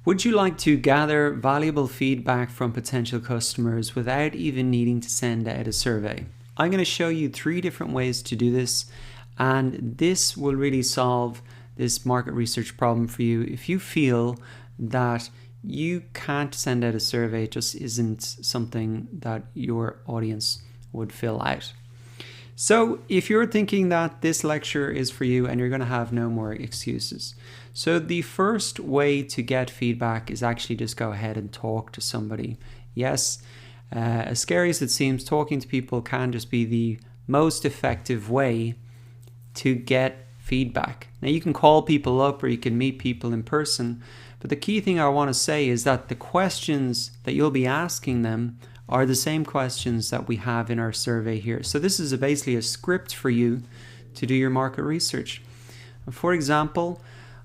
Would you like to gather valuable feedback from potential customers without even needing to send out a survey? I'm going to show you 3 different ways to do this, and this will really solve this market research problem for you. If you feel that you can't send out a survey, it just isn't something that your audience would fill out. So if you're thinking that this lecture is for you and you're going to have no more excuses. So the first way to get feedback is actually just go ahead and talk to somebody. Yes, as scary as it seems, talking to people can just be the most effective way to get feedback. Now you can call people up or you can meet people in person, but the key thing I want to say is that the questions that you'll be asking them are the same questions that we have in our survey here. So this is basically a script for you to do your market research. For example,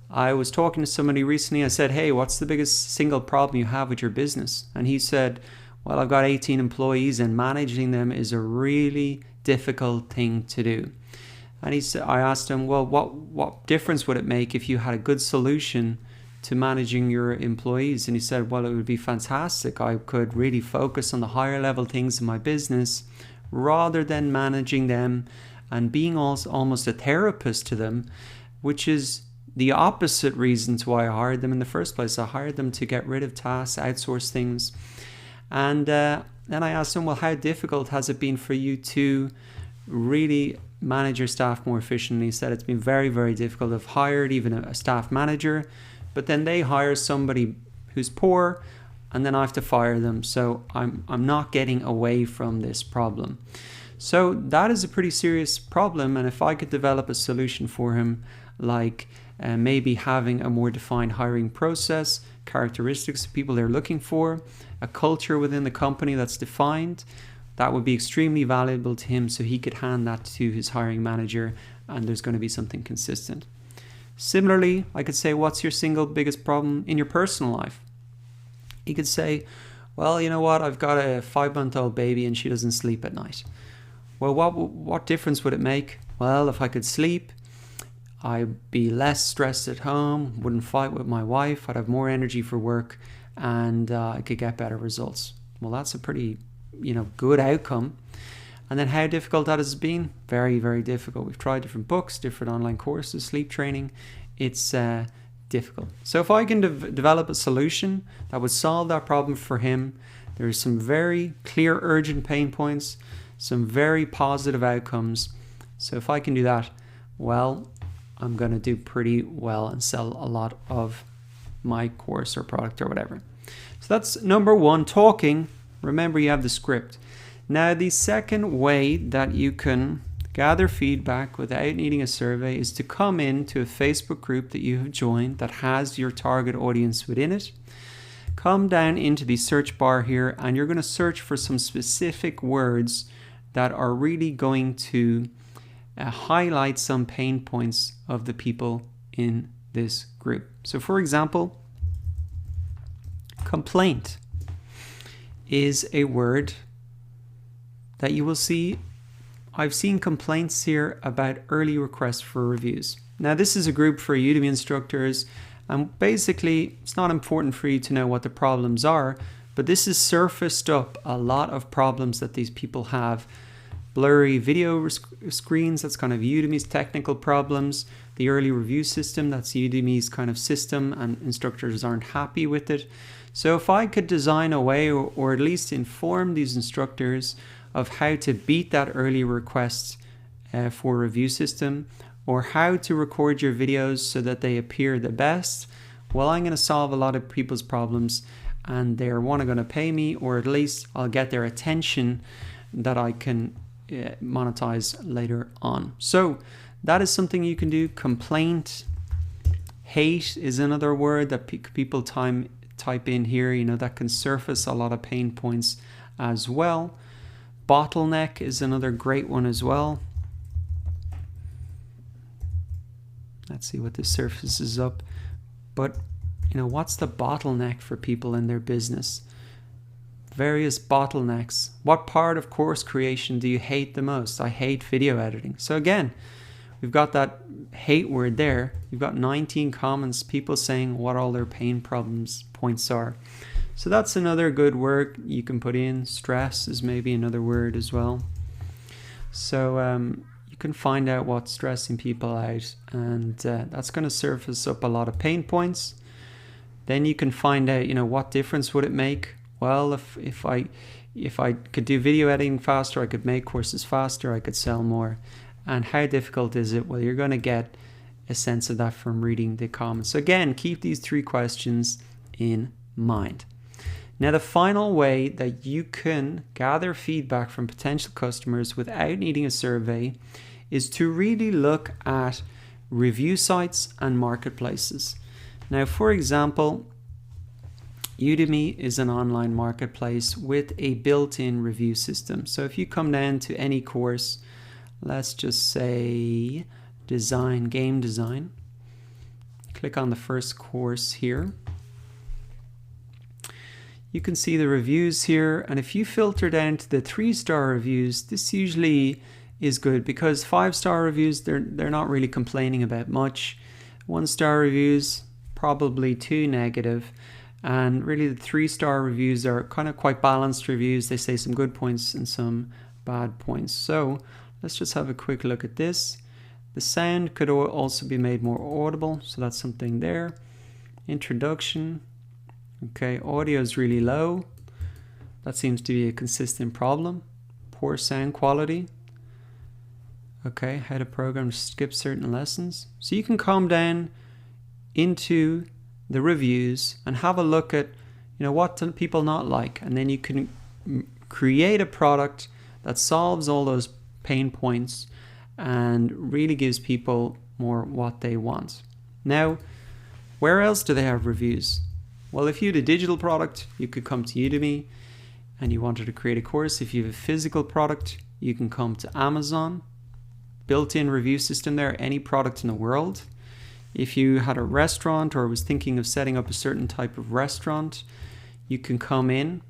I was talking to somebody recently. I said, hey, what's the biggest single problem you have with your business? And he said, well, I've got 18 employees and managing them is a really difficult thing to do. And I asked him, well, what difference would it make if you had a good solution to managing your employees? And he said, well, it would be fantastic. I could really focus on the higher level things in my business rather than managing them and being also almost a therapist to them, which is the opposite reasons why I hired them in the first place. I hired them to get rid of tasks, outsource things. And then I asked him, well, how difficult has it been for you to really manage your staff more efficiently? He said it's been very, very difficult. I've hired even a staff manager, but then they hire somebody who's poor and then I have to fire them. So I'm not getting away from this problem. So that is a pretty serious problem. And if I could develop a solution for him, like maybe having a more defined hiring process, characteristics of people they're looking for, a culture within the company that's defined, that would be extremely valuable to him, so he could hand that to his hiring manager and there's going to be something consistent. Similarly, I could say, what's your single biggest problem in your personal life? He could say, well, you know what, I've got a 5-month-old baby and she doesn't sleep at night. Well, what difference would it make? Well, if I could sleep, I'd be less stressed at home, wouldn't fight with my wife, I'd have more energy for work, and I could get better results. Well, that's a pretty, good outcome. And then how difficult that has been? Very, very difficult. We've tried different books, different online courses, sleep training. It's difficult. So if I can develop a solution that would solve that problem for him, there's some very clear, urgent pain points, some very positive outcomes. So if I can do that, well, I'm going to do pretty well and sell a lot of my course or product or whatever. So that's number 1, talking. Remember, you have the script. Now, the second way that you can gather feedback without needing a survey is to come into a Facebook group that you have joined that has your target audience within it. Come down into the search bar here and you're going to search for some specific words that are really going to highlight some pain points of the people in this group. So for example, complaint is a word that you will see. I've seen complaints here about early requests for reviews. Now this is a group for Udemy instructors, and basically it's not important for you to know what the problems are, but this has surfaced up a lot of problems that these people have. Blurry video screens, that's kind of Udemy's technical problems. The early review system, that's Udemy's kind of system, and instructors aren't happy with it. So if I could design a way, or at least inform these instructors of how to beat that early request for review system, or how to record your videos so that they appear the best, well, I'm going to solve a lot of people's problems and they're going to pay me, or at least I'll get their attention that I can monetize later on. So that is something you can do. Complaint. Hate is another word that people type in here, that can surface a lot of pain points as well. Bottleneck is another great one as well. Let's see what this surfaces up. But what's the bottleneck for people in their business? Various bottlenecks. What part of course creation do you hate the most? I hate video editing. So again, we've got that hate word there. You've got 19 comments, people saying what all their pain points are. So that's another good word you can put in. Stress is maybe another word as well. So you can find out what's stressing people out, and that's going to surface up a lot of pain points. Then you can find out, what difference would it make? Well, if I could do video editing faster, I could make courses faster, I could sell more. And how difficult is it? Well, you're going to get a sense of that from reading the comments. So again, keep these 3 questions in mind. Now, the final way that you can gather feedback from potential customers without needing a survey is to really look at review sites and marketplaces. Now, for example, Udemy is an online marketplace with a built-in review system. So if you come down to any course, let's just say game design, click on the first course here. You can see the reviews here, and if you filter down to the 3-star reviews, this usually is good because 5-star reviews, they're not really complaining about much. 1-star reviews, probably too negative. And really the 3-star reviews are kind of quite balanced reviews. They say some good points and some bad points. So let's just have a quick look at this. The sound could also be made more audible, so that's something there. Introduction. Okay, audio is really low. That seems to be a consistent problem. Poor sound quality. Okay, how to program to skip certain lessons. So you can come down into the reviews and have a look at, what do people not like, and then you can create a product that solves all those pain points and really gives people more what they want. Now, where else do they have reviews? Well, if you had a digital product, you could come to Udemy and you wanted to create a course. If you have a physical product, you can come to Amazon. Built-in review system there, any product in the world. If you had a restaurant or was thinking of setting up a certain type of restaurant, you can come in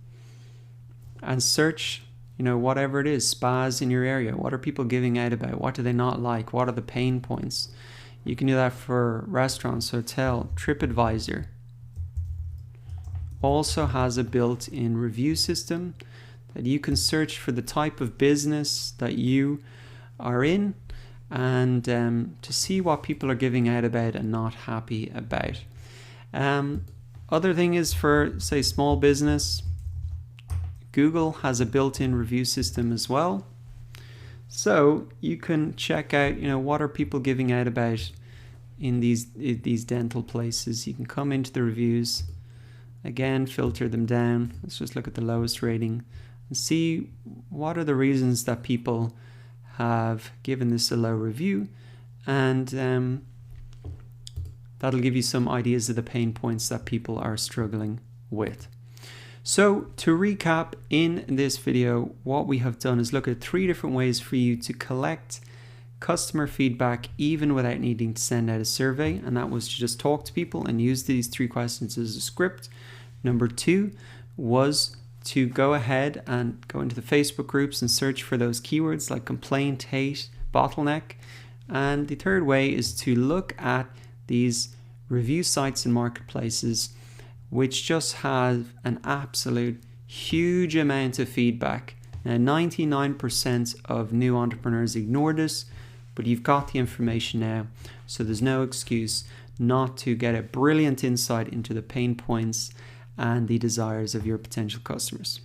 and search, whatever it is, spas in your area. What are people giving out about? What do they not like? What are the pain points? You can do that for restaurants, hotel. TripAdvisor also has a built-in review system that you can search for the type of business that you are in and to see what people are giving out about and not happy about. Other thing is for, say, small business, Google has a built-in review system as well. So you can check out, what are people giving out about in these dental places. You can come into the reviews, again, filter them down. Let's just look at the lowest rating and see what are the reasons that people have given this a low review, and that'll give you some ideas of the pain points that people are struggling with. So to recap, in this video, what we have done is look at 3 different ways for you to collect customer feedback even without needing to send out a survey, and that was to just talk to people and use these 3 questions as a script. Number 2 was to go ahead and go into the Facebook groups and search for those keywords like complaint, hate, bottleneck. And the 3rd way is to look at these review sites and marketplaces which just have an absolute huge amount of feedback. Now 99% of new entrepreneurs ignore this, but you've got the information now, so there's no excuse not to get a brilliant insight into the pain points and the desires of your potential customers.